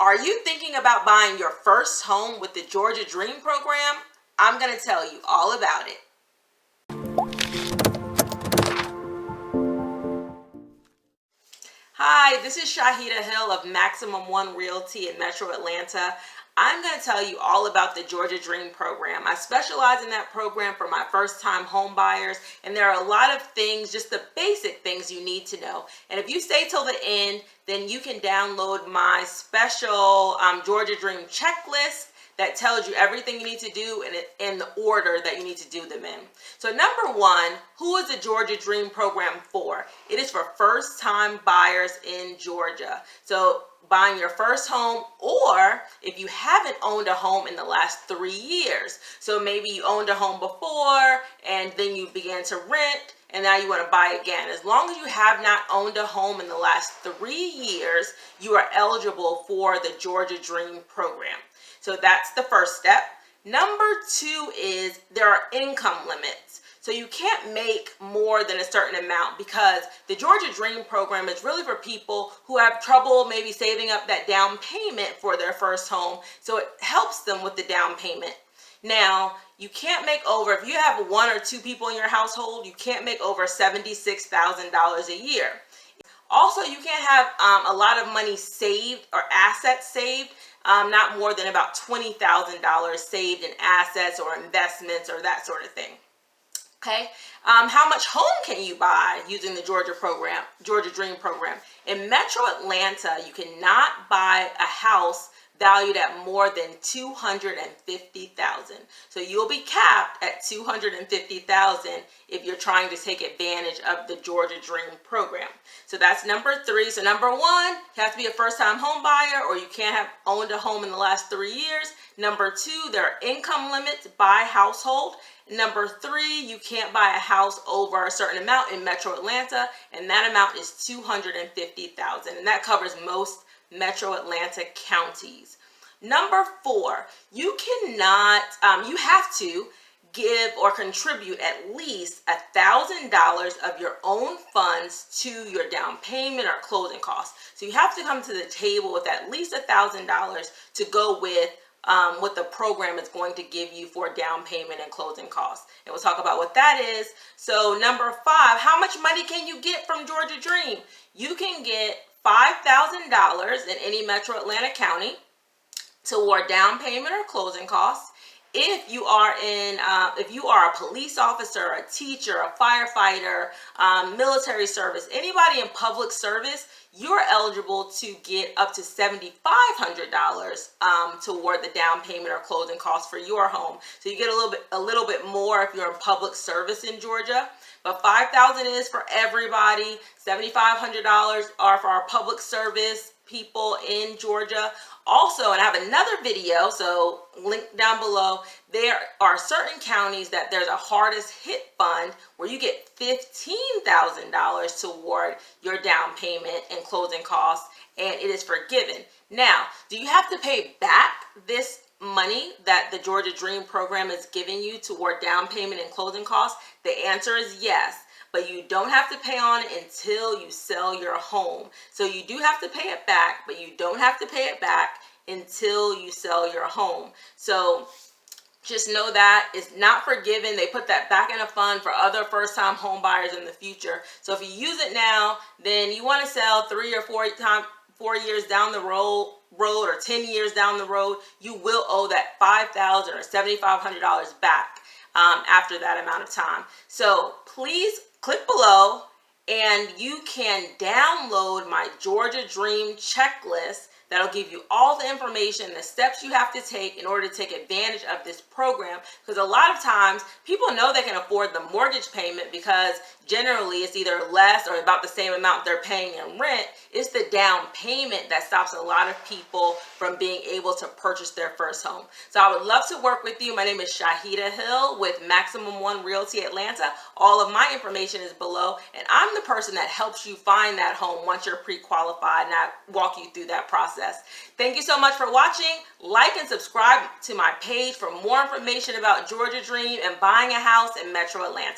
Are you thinking about buying your first home with the Georgia Dream program? I'm going to tell you all about it. Hi, this is Shaheedah Hill of Maximum One Realty in Metro Atlanta. I'm going to tell you all about the Georgia Dream program. I specialize in that program for my first-time home buyers, and there are a lot of things, just the basic things you need to know. And if you stay till the end, then you can download my special Georgia Dream checklist that tells you everything you need to do in the order that you need to do them in. So number one, who is the Georgia Dream program for? It is for first-time buyers in Georgia. So buying your first home, or if you haven't owned a home in the last 3 years. So maybe you owned a home before and then you began to rent and now you want to buy again. As long as you have not owned a home in the last 3 years, you are eligible for the Georgia Dream program. So that's the first step. Number two is there are income limits. So you can't make more than a certain amount because the Georgia Dream program is really for people who have trouble maybe saving up that down payment for their first home. So it helps them with the down payment. Now, you can't make over, if you have 1 or 2 people in your household, you can't make over $76,000 a year. Also, you can't have a lot of money saved or assets saved. Not more than about $20,000 saved in assets or investments or that sort of thing. Okay, how much home can you buy using the Georgia Dream program? In Metro Atlanta, you cannot buy a house valued at more than $250,000. So you'll be capped at $250,000 if you're trying to take advantage of the Georgia Dream program. So that's number 3. So number 1, you have to be a first-time home buyer or you can't have owned a home in the last 3 years. Number 2, there are income limits by household. Number 3, you can't buy a house over a certain amount in Metro Atlanta, and that amount is $250,000, and that covers most Metro Atlanta counties. Number 4, you cannot, you have to give or contribute at least $1,000 of your own funds to your down payment or closing costs. So you have to come to the table with at least $1,000 to go with what the program is going to give you for down payment and closing costs. And we'll talk about what that is. So number 5, how much money can you get from Georgia Dream? You can get $5,000 in any Metro Atlanta county toward down payment or closing costs. If you are a police officer, a teacher, a firefighter, military service, anybody in public service, you're eligible to get up to $7,500 toward the down payment or closing costs for your home. So you get a little bit more if you're in public service in Georgia. But $5,000 is for everybody. $7,500 are for our public service people in Georgia. Also, and I have another video, so link down below, there are certain counties that there's a hardest hit fund where you get $15,000 toward your down payment and closing costs, and it is forgiven. Now, do you have to pay back this money that the Georgia Dream program is giving you toward down payment and closing costs? The answer is yes. But you don't have to pay on it until you sell your home. So you do have to pay it back, but you don't have to pay it back until you sell your home. So just know that it's not forgiven. They put that back in a fund for other first-time home buyers in the future. So if you use it now, then you want to sell 3 or 4 years down the road or 10 years down the road, you will owe that $5,000 or $7,500 back after that amount of time. So please click below and you can download my Georgia Dream checklist that'll give you all the information, the steps you have to take in order to take advantage of this program. Because a lot of times people know they can afford the mortgage payment because generally it's either less or about the same amount they're paying in rent. It's the down payment that stops a lot of people from being able to purchase their first home. So I would love to work with you. My name is Shaheedah Hill with Maximum One Realty Atlanta. All of my information is below, and I'm the person that helps you find that home once you're pre-qualified, and I walk you through that process. Thank you so much for watching. Like and subscribe to my page for more information about Georgia Dream and buying a house in Metro Atlanta.